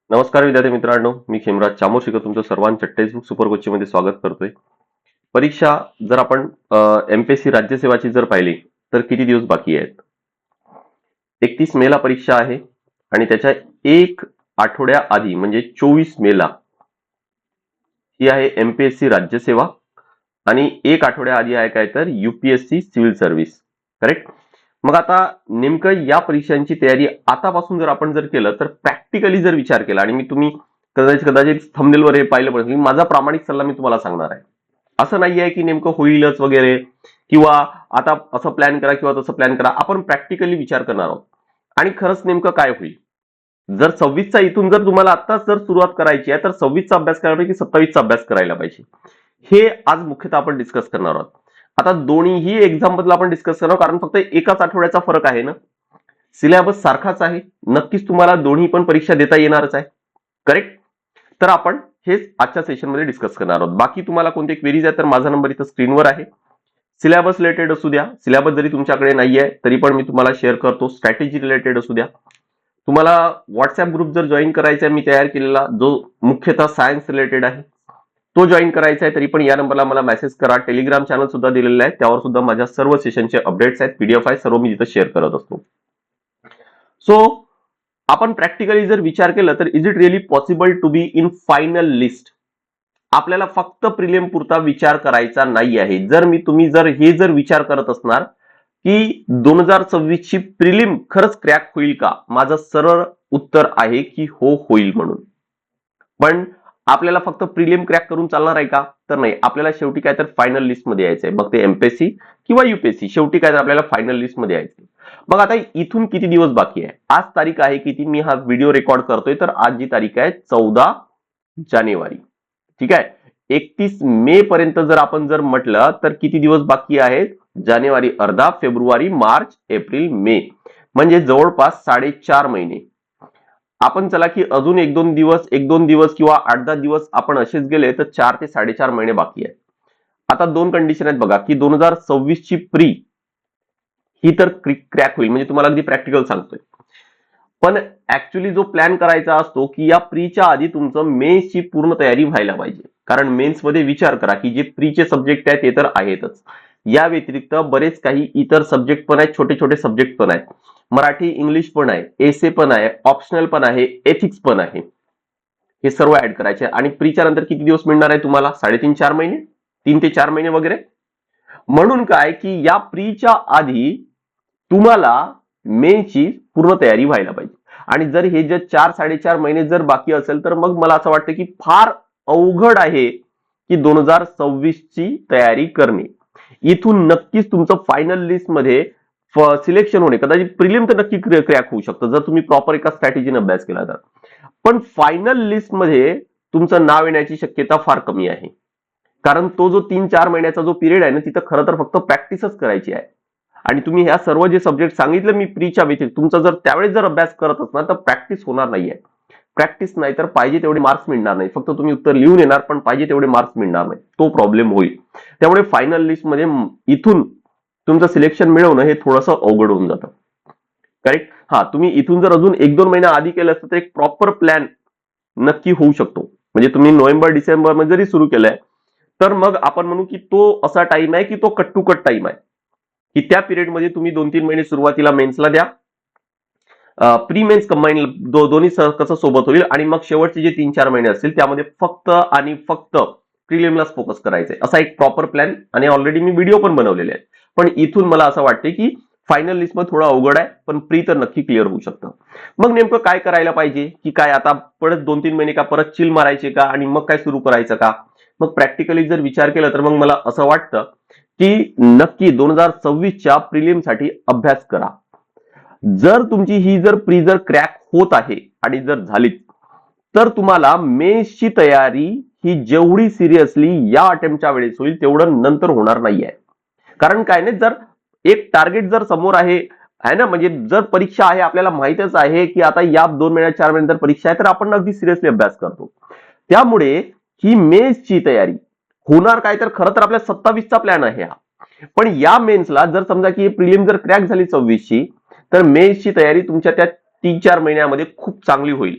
नमस्कार विद्यार्थी मित्रांनो, मी खेमराज चामोशीकर तुमचं सर्वांचं टेक्स्टबुक सुपर कोचिंगमध्ये स्वागत करतोय. परीक्षा जर आपण एमपीएससी राज्यसेवाची जर पाहिली तर किती दिवस बाकी आहेत? 31 मे ला परीक्षा आहे आणि त्याच्या एक आठवड्या आधी म्हणजे 24 मे ला ही आहे एमपीएससी राज्यसेवा आणि एक आठवड्या आधी आहे काय तर यूपीएससी सिव्हिल सर्व्हिस. करेक्ट. मग आता नेमकं या परीक्षांची तयारी आतापासून जर आपण जर केलं तर प्रॅक्टिकली जर विचार केला आणि मी तुम्ही कदाचित थंबनेलवर हे पाहिलं पाहिजे, माझा प्रामाणिक सल्ला मी तुम्हाला सांगणार आहे. असं नाही आहे की नेमकं होईलच वगैरे किंवा आता असं प्लॅन करा किंवा तसं प्लॅन करा. आपण प्रॅक्टिकली विचार करणार आहोत आणि खरंच नेमकं काय होईल. जर 26चा इथून जर तुम्हाला आत्ताच जर सुरुवात करायची आहे तर 26चा अभ्यास करायला पाहिजे की 27चा अभ्यास करायला पाहिजे, हे आज मुख्यतः आपण डिस्कस करणार आहोत. आता दोन्हीही एक्झाम बद्दल आपण डिस्कस करणार कारण फक्त एकाच आठवड्याचा फरक आहे ना. सिलेबस सारखाच आहे, नक्कीच तुम्हाला दोन्ही पण परीक्षा देता येणारच आहे. करेक्ट. तर आपण हेच आजच्या सेशनमध्ये डिस्कस करणार आहोत. बाकी तुम्हाला कोणते क्वेरीज आहेत तर माझा नंबर इथं स्क्रीनवर आहे. सिलेबस रिलेटेड असू द्या, सिलेबस जरी तुमच्याकडे नाही आहे तरी पण मी तुम्हाला शेअर करतो. स्ट्रॅटेजी रिलेटेड असू द्या, तुम्हाला व्हॉट्सअप ग्रुप जर जॉईन करायचा आहे मी तयार केलेला, जो मुख्यतः सायन्स रिलेटेड आहे, तो जॉईन करायचा आहे तरी पण या नंबरला मला मेसेज करा. टेलिग्राम चॅनल सुद्धा दिलेला आहे, त्यावर सुद्धा माझ्या सर्व सेशनचे अपडेट्स आहेत, पीडीएफ आहे, सर्व मी तिथे शेअर करत असतो. सो आपण प्रॅक्टिकली जर विचार केला तर is it really possible to be in final list? आपल्याला फक्त प्रिलिम पुरता विचार करायचा नाही आहे. तुम्ही जर विचार करत असणार की 2026 ची प्रिलिम खरंच क्रॅक होईल का, माझं सरळ उत्तर आहे की हो होईल म्हणून. पण आपल्याला फक्त प्रिलिम क्रॅक करून चालणार आहे का, तर नाही. आपल्याला शेवटी काय तर फायनल लिस्ट मध्ये यायचंय, मग ते एमपीएससी किंवा युपीएससी, शेवटी काय तर आपल्याला फायनल लिस्ट मध्ये यायचंय. मग आता इथून किती दिवस बाकी आहे? आज तारीख आहे किती, मी हा व्हिडिओ रेकॉर्ड करतोय तर आज जी तारीख आहे 14 जानेवारी. ठीक आहे. 31 मे पर्यंत जर आपण जर म्हटलं तर किती दिवस बाकी आहेत? जानेवारी अर्धा, फेब्रुवारी, मार्च, एप्रिल, मे, म्हणजे जवळपास 4.5 महिने. आपण चला की अजून एक दोन दिवस किंवा 8-10 दिवस आपण असेच गेले तर 4 ते 4.5 महिने बाकी आहे. आता दोन कंडिशन आहेत बघा की 2026 ची प्री ही तर क्रॅक होईल, म्हणजे तुम्हाला अगदी प्रॅक्टिकल सांगतोय. पण ऍक्च्युअली जो प्लॅन करायचा असतो की या प्रीच्या आधी तुमचं मेन्सची पूर्ण तयारी व्हायला पाहिजे. कारण मेन्स मध्ये विचार करा की जे प्रीचे सब्जेक्ट आहेत ते तर आहेतच, या व्यतिरिक्त बरेच काही इतर सब्जेक्ट पण आहेत, छोटे छोटे सब्जेक्ट पण आहेत. मराठी इंग्लिश पण आहे, एसे पण आहे, ऑप्शनल पण आहे, एथिक्स पण आहे. हे सर्व ऍड करायचे आणि प्रीच्या नंतर किती दिवस मिळणार आहे तुम्हाला? 3.5-4 महिने, 3 ते 4 महिने वगैरे. म्हणून काय की या प्रीच्या आधी तुम्हाला मेन्सची पूर्ण तयारी व्हायला पाहिजे. आणि जर हे जे 4-4.5 महिने जर बाकी असेल तर मग मला असं वाटतं की फार अवघड आहे की 2026 ची तयारी करणे. इथून नक्कीच तुमचं फायनल लिस्ट मध्ये सिलेक्शन होणे, कदाचित प्रिलिम तर नक्की क्रॅक होऊ शकतं जर तुम्ही प्रॉपर एका स्ट्रॅटेजीने अभ्यास केला तर. पण फायनल लिस्ट मध्ये तुमचं नाव येण्याची शक्यता फार कमी आहे. कारण तो जो 3-4 महिन्याचा जो पिरियड आहे ना, तिथं खरं तर फक्त प्रॅक्टिसच करायची आहे. आणि तुम्ही ह्या सर्व जे सब्जेक्ट सांगितलं मी प्रीच्या व्यतिरिक्त तुमचा जर त्यावेळेस जर अभ्यास करत असणार तर प्रॅक्टिस होणार नाहीये. प्रॅक्टिस नाही तर पाहिजे तेवढे मार्क्स मिळणार नाही. फक्त तुम्ही उत्तर लिहून येणार पण पाहिजे तेवढे मार्क्स मिळणार नाही, तो प्रॉब्लेम होईल. त्यामुळे फायनल लिस्ट मध्ये इथून तुमचं सिलेक्शन मिळवणं हे थोडंसं अवघड होऊन जातं. करेक्ट. हा, तुम्ही इथून जर अजून 1-2 महिना आधी केलं असतं तर एक प्रॉपर प्लॅन नक्की होऊ शकतो. म्हणजे तुम्ही नोव्हेंबर-डिसेंबर मध्ये जरी सुरू केलंय तर मग आपण म्हणू की तो असा टाइम आहे की तो कट टू कट टाइम आहे की त्या पिरियडमध्ये तुम्ही 2-3 महिने सुरुवातीला मेन्सला द्या, प्री मेन्स कंबाईन दोन्ही कसं सोबत होईल आणि मग शेवटचे जे 3-4 महिने असतील त्यामध्ये फक्त आणि फक्त प्रिलिमलाच फोकस करायचंय, असा एक प्रॉपर प्लॅन. आणि ऑलरेडी मी व्हिडिओ पण बनवलेले आहेत. पण इथून मला असं वाटते की फायनल लिस्ट मध्ये थोडं अवघड आहे, पण प्री तर नक्की क्लिअर होऊ शकतं. मग नेमकं काय करायला पाहिजे की काय आता परत 2-3 महिने का परत चिल मारायचे का आणि मग काय सुरू करायचं का? मग प्रॅक्टिकली जर विचार केला तर मग मला असं वाटतं की नक्की 2026च्या प्रिलिमसाठी अभ्यास करा. जर तुमची ही जर प्री जर क्रॅक होत आहे आणि जर झाली तर तुम्हाला मेन्सची तयारी ही जेवढी सिरियसली या अटेम्प्टच्या वेळेस होईल तेवढं नंतर होणार नाहीये. कारण काय नाही, जर एक टार्गेट जर समोर आहे ना, म्हणजे जर परीक्षा आहे आपल्याला माहितच आहे की आता या 2 महिन्यात 4 महिन्यानंतर परीक्षा आहे तर आपण अगदी सिरियसली अभ्यास करतो. त्यामुळे ही मेन्सची तयारी होणार काय तर खरं तर आपल्या 27चा प्लॅन आहे हा. पण या मेन्सला जर समजा की प्रिलिम जर क्रॅक झाली 26ची तर मेन्सची तयारी तुमच्या त्या 3-4 महिन्यामध्ये खूप चांगली होईल.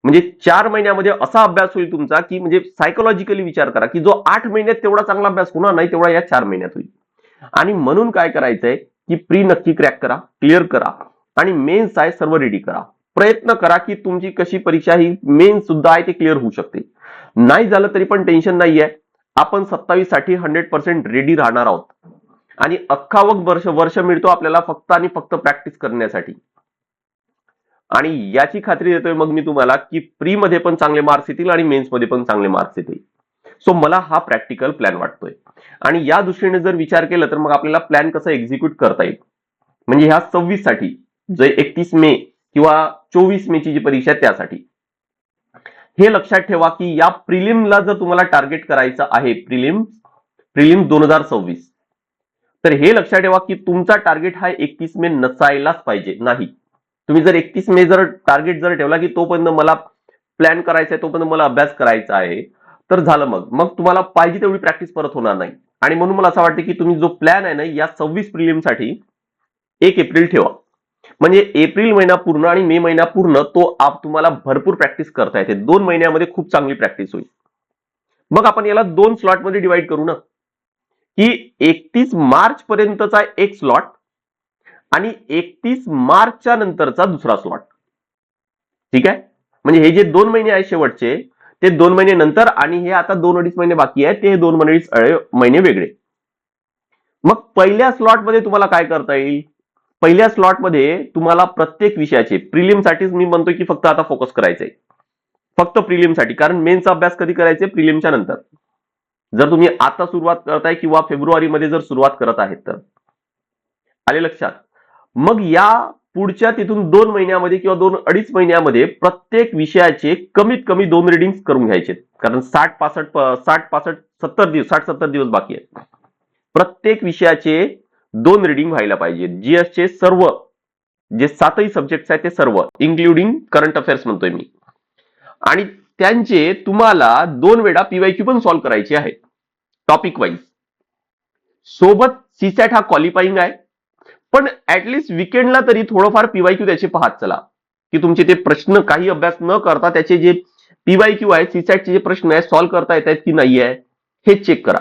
म्हणजे 4 महिन्यामध्ये असा अभ्यास होईल तुमचा की म्हणजे सायकोलॉजिकली विचार करा की जो 8 महिन्यात तेवढा चांगला अभ्यास होणार नाही तेवढा या 4 महिन्यात होईल. आणि म्हणून काय करायचंय की प्री नक्की क्रॅक करा, क्लिअर करा आणि मेन्स आहे सर्व रेडी करा. प्रयत्न करा की तुमची कशी परीक्षा ही मेन्स सुद्धा आहे ते क्लिअर होऊ शकते. नाही झालं तरी पण टेन्शन नाहीये. आपण 27 साठी 100% रेडी राहणार आहोत आणि अख्खावं वर्ष मिळतो आपल्याला फक्त आणि फक्त प्रॅक्टिस करण्यासाठी. आणि याची खात्री देतोय मग मी तुम्हाला की प्री मध्ये पण चांगले मार्क्स येतील आणि मेन्स मध्ये पण चांगले मार्क्स येतील. सो मला हा प्रॅक्टिकल प्लॅन वाटतोय आणि या दृष्टीने जर विचार केला तर मग आपल्याला प्लॅन कसा एक्झिक्यूट करता येईल. म्हणजे ह्या 26 साठी जे 31 मे किंवा 24 मे ची जी परीक्षा आहे त्यासाठी हे लक्षात ठेवा की या प्रिलिमला जर तुम्हाला टार्गेट करायचं आहे प्रिलिम 2026 तर हे लक्षात ठेवा की तुमचा टार्गेट हा 31 मे नसायलाच पाहिजे नाही. तुम्ही जर 31 मे जर टार्गेट जर ठेवला की तोपर्यंत मला प्लॅन करायचा आहे तोपर्यंत मला अभ्यास करायचा आहे तर झालं मग तुम्हाला पाहिजे तेवढी प्रॅक्टिस परत होणार नाही. आणि म्हणून मला असं वाटतं की तुम्ही जो प्लॅन आहे ना या 26 प्रिलिमसाठी 1 एप्रिल ठेवा. म्हणजे एप्रिल महिना पूर्ण आणि मे महिना पूर्ण तो तुम्हाला भरपूर प्रॅक्टिस करता येते. 2 महिन्यामध्ये खूप चांगली प्रॅक्टिस होईल. मग आपण याला 2 स्लॉटमध्ये डिवाइड करू ना की 31 मार्च पर्यंतचा एक स्लॉट आणि 31 मार्चच्या नंतरचा दुसरा स्लॉट. ठीक आहे. म्हणजे हे जे 2 महिने आहेत शेवटचे ते 2 महिने नंतर आणि हे आता 2-2.5 महिने बाकी आहेत ते 2 महिने वेगळे. मग पहिल्या स्लॉटमध्ये तुम्हाला काय करता येईल. पहिल्या स्लॉटमध्ये तुम्हाला प्रत्येक विषयाचे प्रिलिमसाठीच मी म्हणतोय की फक्त आता फोकस करायचंय फक्त प्रिलिमसाठी. कारण मेन्सचा अभ्यास कधी करायचे प्रिलिमच्या नंतर. जर तुम्ही आता सुरुवात करताय किंवा फेब्रुवारीमध्ये जर सुरुवात करत आहेत तर आले लक्षात. मग या पुढच्या तिथून 2 महिन्यामध्ये किंवा 2-2.5 महिन्यामध्ये प्रत्येक विषयाचे कमीत कमी 2 रिडिंग करून घ्यायचे. कारण 60-65-70 दिवस बाकी आहेत. प्रत्येक विषयाचे 2 रिडिंग व्हायला पाहिजे. जीएसचे सर्व जे 7ही सब्जेक्ट आहेत ते सर्व इन्क्लुडिंग करंट अफेअर्स म्हणतोय मी. आणि त्यांचे तुम्हाला 2 वेळा पीवायक्यू पण सॉल्व्ह करायचे आहेत टॉपिक वाईज. सोबत सीसॅट हा क्वालिफाईंग आहे पण ऍटलिस्ट विकेंडला तरी थोडंफार पीवायक्यू त्याचे पाहत चला की तुमचे ते प्रश्न काही अभ्यास न करता त्याचे जे पीवायक्यू आहेत सीसॅटचे जे प्रश्न आहेत सॉल्व्ह करता येत आहेत की नाही आहे हे चेक करा.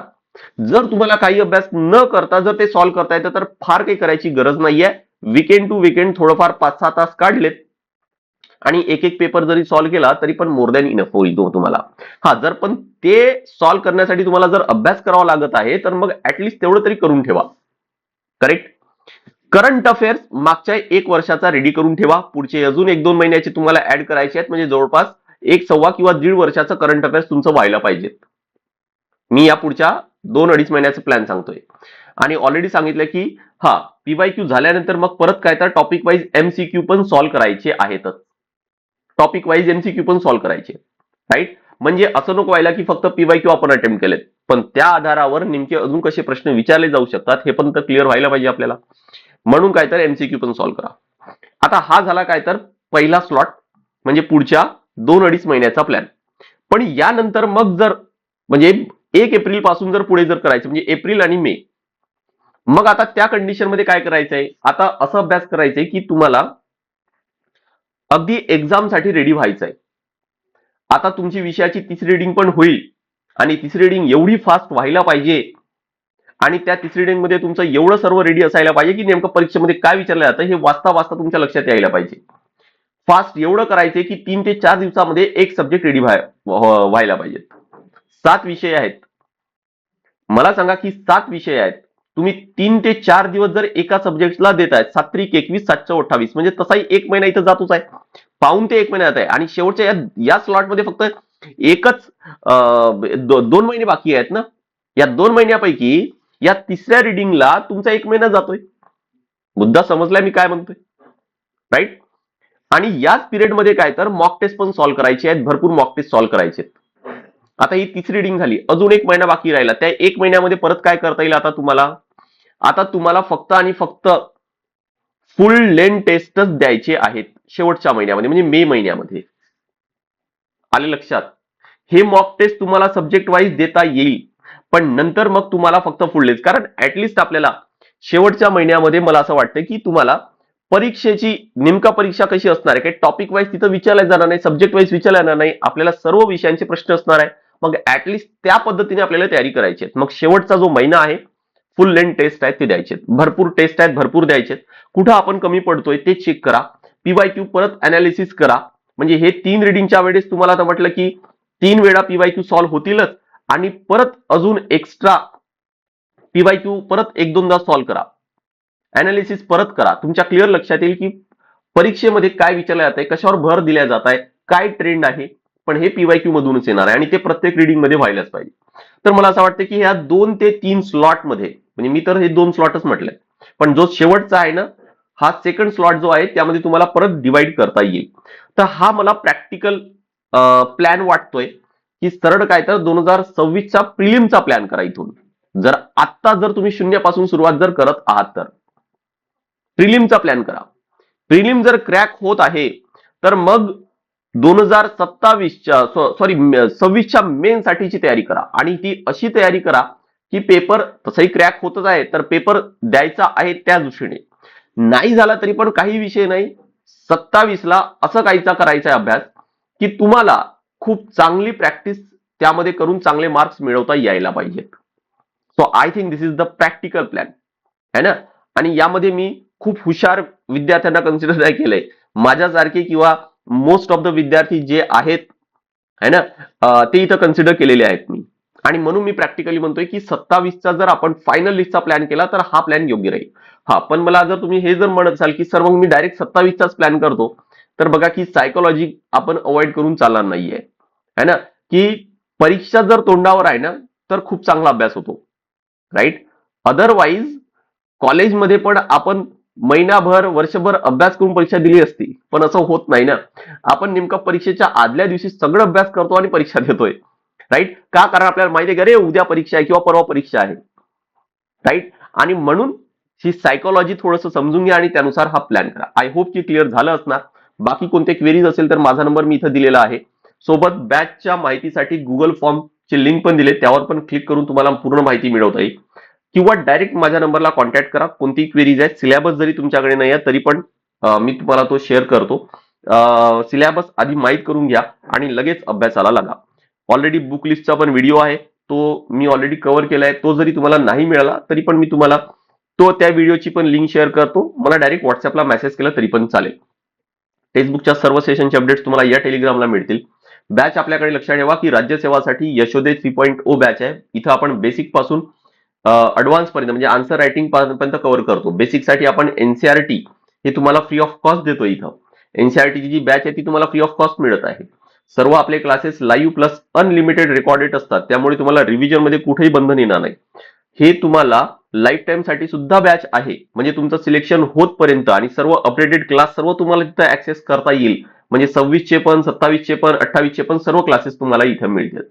जर तुम्हाला काही अभ्यास न करता जर ते सॉल्व्ह करता येतं तर फार काही करायची गरज नाहीये. विकेंड टू विकेंड थोडंफार 5-6 तास काढलेत आणि एक पेपर जरी सॉल्व्ह केला तरी पण मोर दॅन इनफ होईल तुम्हाला. जर पण ते सॉल्व्ह करण्यासाठी तुम्हाला जर अभ्यास करावा लागत आहे तर मग ऍटलिस्ट तेवढं तरी करून ठेवा. करेक्ट. करंट अफेअर्स मागच्या 1 वर्षाचा रेडी करून ठेवा. पुढचे अजून 1-2 महिन्याचे तुम्हाला ऍड करायचे आहेत. म्हणजे जवळपास 1.25 किंवा 1.5 वर्षाचं करंट अफेअर्स तुमचं व्हायला पाहिजे. मी या पुढच्या 2-2.5 महिन्याचा प्लॅन सांगतोय आणि ऑलरेडी सांगितलं की पीवायक्यू झाल्यानंतर मग परत काय तर टॉपिक वाईज एमसीक्यू पण सॉल्व्ह करायचे आहेतच. टॉपिक वाईज एमसीक्यू पण सॉल्व्ह करायचे. राईट. म्हणजे असं नको व्हायला की फक्त पीवायक्यू आपण अटेम्प्ट केलेत पण त्या आधारावर नेमके अजून कसे प्रश्न विचारले जाऊ शकतात हे पण तर क्लिअर व्हायला पाहिजे आपल्याला. म्हणून काय तर एमसीक्यू पण सॉल्व्ह करा. आता हा झाला काय तर पहिला स्लॉट म्हणजे पुढच्या 2-2.5 महिन्याचा प्लॅन. पण यानंतर मग जर म्हणजे 1 एप्रिल पासून जर पुढे जर करायचं म्हणजे एप्रिल आणि मे मग आता त्या कंडिशन मध्ये काय करायचंय. आता असं अभ्यास करायचंय की तुम्हाला अगदी एक्झामसाठी रेडी व्हायचंय. आता तुमची विषयाची 3री रिडिंग पण होईल आणि 3री रिडिंग एवढी फास्ट व्हायला पाहिजे आणि त्या 3री रिडिंग मध्ये तुमचं एवढं सर्व रेडी असायला पाहिजे की नेमकं परीक्षेमध्ये काय विचारलं जातं हे वाचता तुमच्या लक्षात यायला पाहिजे. फास्ट एवढं करायचंय की 3 ते 4 दिवसामध्ये एक सब्जेक्ट रेडी व्हायला पाहिजे. 7 विषय आहेत. मला सांगा की 7 विषय आहेत. तुम्ही 3 ते 4 दिवस जर एका सब्जेक्टला देतायत 7-3-21 7-28 म्हणजे तसाही 1 महिना इथं जातोच आहे. पाऊण ते 1 महिना जात आहे आणि शेवटच्या या स्लॉटमध्ये फक्त एकच 2 महिने बाकी आहेत ना. या 2 महिन्यापैकी या 3ऱ्या रिडिंगला तुमचा 1 महिना जातोय. मुद्दा समजलाय मी काय म्हणतोय. राईट. आणि याच पिरियडमध्ये काय तर मॉक टेस्ट पण सॉल्व्ह करायचे आहेत. भरपूर मॉक टेस्ट सॉल्व्ह करायचे आहेत. आता ही 3री रिडिंग झाली अजून 1 महिना बाकी राहिला. त्या 1 महिन्यामध्ये परत काय करता येईल आता तुम्हाला फक्त आणि फक्त फुल लेंथ टेस्टच द्यायचे आहेत शेवटच्या महिन्यामध्ये म्हणजे मे महिन्यामध्ये. आले लक्षात. हे मॉक टेस्ट तुम्हाला सब्जेक्ट वाईज देता येईल पण नंतर मग तुम्हाला फक्त फुल लेंथ कारण ऍटलिस्ट आपल्याला शेवटच्या महिन्यामध्ये मला असं वाटतं की तुम्हाला परीक्षेची नेमका परीक्षा कशी असणार आहे, काही टॉपिक वाईज तिथं विचारल्या जाणार नाही, सब्जेक्ट वाईज विचारल्या जाणार नाही, आपल्याला सर्व विषयांचे प्रश्न असणार आहे. मग ऍटलिस्ट त्या पद्धतीने आपल्याला तयारी करायची आहे. मग शेवटचा जो महिना आहे, फुल लेंथ टेस्ट आहेत ते द्यायचे, भरपूर टेस्ट आहेत, भरपूर द्यायचे. कुठं आपण कमी पडतोय ते चेक करा, पीवायक्यू परत अनालिसिस करा. म्हणजे हे 3 रिडिंगच्या वेळेस तुम्हाला आता म्हटलं की 3 वेळा पीवायक्यू सॉल्व्ह होतीलच, आणि परत अजून एक्स्ट्रा पीवायक्यू परत 1-2दा सॉल्व्ह करा, अनालिसिस परत करा. तुमच्या क्लिअर लक्षात येईल की परीक्षेमध्ये काय विचारलं जात आहे, कशावर भर दिल्या जात आहे, काय ट्रेंड आहे. पण हे पीवायक्यू मधूनच येणार आहे आणि ते प्रत्येक रिडिंग मध्ये व्हायलाच पाहिजे. तर मला असं वाटतं की ह्या 2 ते 3 स्लॉट मध्ये, म्हणजे मी तर हे 2 स्लॉटच म्हटलंय, पण जो शेवटचा आहे ना, हा सेकंड स्लॉट जो आहे त्यामध्ये तुम्हाला परत डिवाइड करता येईल. तर हा मला प्रॅक्टिकल प्लॅन वाटतोय की सरळ काय तर 2026चा प्रिलिमचा प्लॅन करा इथून. जर आत्ता जर तुम्ही शून्यापासून सुरुवात जर करत आहात तर प्रिलिमचा प्लॅन करा. प्रिलिम जर क्रॅक होत आहे तर मग 2027च्या 26च्या मेन साठीची तयारी करा, आणि ती अशी तयारी करा की पेपर तसंही क्रॅक होतच आहे तर पेपर द्यायचा आहे त्या दृष्टीने. नाही झाला तरी पण काही विषय नाही, 27ला असं काहीचा करायचा आहे अभ्यास की तुम्हाला खूप चांगली प्रॅक्टिस त्यामध्ये करून चांगले मार्क्स मिळवता यायला पाहिजेत. So I think this is the practical plan, है ना. आणि यामध्ये मी खूप हुशार विद्यार्थ्यांना कन्सिडर नाही केलंय, माझ्यासारखे किंवा मोस्ट ऑफ द विद्यार्थी जे आहेत, है ना, ते इथं कन्सिडर केलेले आहेत मी. आणि म्हणून मी प्रॅक्टिकली म्हणतोय की 27चा जर आपण फायनल लिस्टचा प्लॅन केला तर हा प्लॅन योग्य राहील. हा, पण मला जर तुम्ही हे जर म्हणत असाल की सर मग मी डायरेक्ट 27चाच प्लॅन करतो, तर बघा की सायकोलॉजी आपण अवॉइड करून चालणार नाहीये, है ना. की परीक्षा जर तोंडावर आहे ना तर खूप चांगला अभ्यास होतो, राईट. अदरवाईज कॉलेजमध्ये पण आपण महिनाभर वर्षभर अभ्यास करून परीक्षा दिली असती, पण असं होत नाही ना. आपण नेमका परीक्षेच्या आदल्या दिवशी सगळं अभ्यास करतो आणि परीक्षा देतोय, राईट. का? कारण आपल्याला माहिती आहे की अरे उद्या परीक्षा आहे किंवा परवा परीक्षा आहे, राईट. आणि म्हणून ही सायकोलॉजी थोडंसं समजून घ्या आणि त्यानुसार हा प्लॅन करा. आय होप की क्लिअर झालं असणार. बाकी कोणते क्वेरीज असेल तर माझा नंबर मी इथं दिलेला आहे. सोबत बॅचच्या माहितीसाठी गुगल फॉर्मची लिंक पण दिले, त्यावर पण क्लिक करून तुम्हाला पूर्ण माहिती मिळवता येईल, किंवा डायरेक्ट माझ्या नंबरला कॉन्टॅक्ट करा. कोणती क्वेरीज आहेत, सिलेबस जरी तुमच्याकडे नाही आहे तरी पण मी तुम्हाला तो शेअर करतो. सिलेबस आधी माहीत करून घ्या आणि लगेच अभ्यासाला लागा. ऑलरेडी बुक लिस्टचा पण व्हिडिओ आहे, तो मी ऑलरेडी कव्हर केलाय. तो जरी तुम्हाला नाही मिळाला तरी पण मी तुम्हाला त्या व्हिडिओची पण लिंक शेअर करतो. मला डायरेक्ट व्हॉट्सअपला मेसेज केला तरी पण चालेल. फेसबुकच्या सर्व सेशनचे अपडेट्स तुम्हाला या टेलिग्रामला मिळतील. बॅच आपल्याकडे लक्षात ठेवा की राज्यसेवासाठी यशोदय 3.0 बॅच आहे. इथं आपण बेसिक पासून ऍडव्हान्स पर्यंत म्हणजे आन्सर रायटिंग पर्यंत कव्हर करतो. बेसिक साठी आपण एनसीआरटी हे तुम्हाला फ्री ऑफ कॉस्ट देतो. इथं एनसीआरटीची जी बॅच आहे ती तुम्हाला फ्री ऑफ कॉस्ट मिळत आहे. सर्व आपले classes live plus unlimited recorded असतात, त्यामुळे तुम्हाला रिव्हिजन मध्ये कुठेही बंधन येणार नाही. हे तुम्हाला लाईफ टाइम साठी सुद्धा बॅच आहे, म्हणजे तुमचं सिलेक्शन होतपर्यंत आणि सर्व अपडेटेड क्लास सर्व तुम्हाला तिथं ऍक्सेस करता येईल. म्हणजे 26चे पण, 27चे पण, 28चे पण सर्व क्लासेस तुम्हाला इथे मिळतील.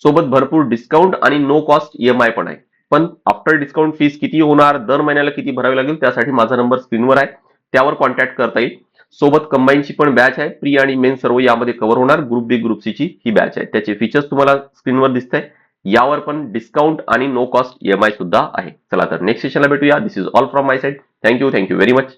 सोबत भरपूर डिस्काउंट आणि नो कॉस्ट ईएमआय पण आहे. पण आफ्टर डिस्काउंट फीस किती होणार, दर महिन्याला किती भरावी लागेल, त्यासाठी माझा नंबर स्क्रीनवर आहे, त्यावर कॉन्टॅक्ट करता येईल. सोबत कंबाईनची पण बॅच आहे, प्री आणि मेन सर्व यामध्ये कव्हर होणार. ग्रुप बी ग्रुप सी ची ही बॅच आहे, त्याचे फीचर्स तुम्हाला स्क्रीनवर दिसत आहे. यावर पण डिस्काउंट आणि नो कॉस्ट ईएमआय सुद्धा आहे. चला तर नेक्स्ट सेशनला भेटूया. This is all from my side. Thank you very much.